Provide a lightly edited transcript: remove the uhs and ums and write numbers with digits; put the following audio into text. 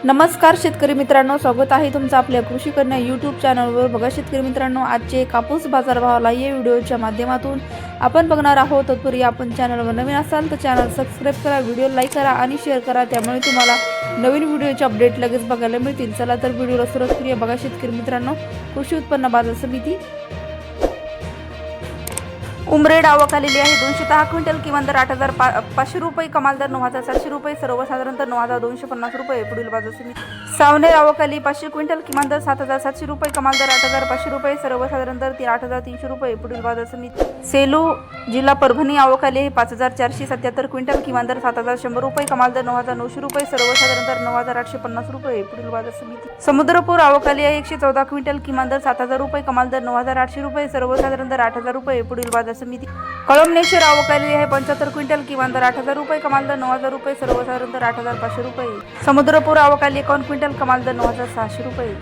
नमस्कार शेतकरी मित्रांनो, स्वागत आहे तुमचं आपल्या कृषी कन्या यूट्यूब चॅनलवर। बघा शेतकरी मित्रांनो, आजचे कापूस बाजारभावाला या व्हिडिओच्या माध्यमातून आपण बघणार आहोत। तत्पूर्वी आपण चॅनलवर नवीन असाल तर चॅनल सबस्क्राइब करा, व्हिडिओ लाईक करा आणि शेअर करा, त्यामुळे तुम्हाला नवीन व्हिडिओचे अपडेट लगेच बघायला मिळतील। चला तर व्हिडिओला सुरुवात करूया। बघा शेतकरी मित्रांनो, कृषी उत्पन्न बाजार समिती उमरेड आवक आलेली आहे 210 क्विंटल, किमान दर 8,500 रुपये, कमाल दर 9,700 रुपये, सर्वसाधारण दर 9,250 रुपये। पुढील बाजार समिती सावनेर आवक आली 500 क्विंटल, किमान दर 7,700 रुपये, कमाल दर 8,500 रुपये, सर्वसाधारण दर 8,300 रुपये। पुढील बाजार समिती सेलू जिल्हा परभणी आवक आली आहे 5,477 क्विंटल, किमान दर 7,100 रुपये, कमाल दर 9,900 रुपये, सर्वसाधारण दर 9,850 रुपये। पुढील बाजार समिती समुद्रपूर आवक आली आहे 114 क्विंटल, किमान दर 7,000 रुपये, कमाल दर 9,800 रुपये, सर्वसाधारण दर 8,000 रुपये। पुढील बाजार समिती कळमनेश्वर आवक आलेली आहे 75 क्विंटल, किमान दर 8,000 रुपये, कमाल दर 9,000 रुपये, सर्वसाधारण दर 8,500 रुपये। समुद्रपूर आवक आली 51 क्विंटल, कमाल दर 9,600 रुपये।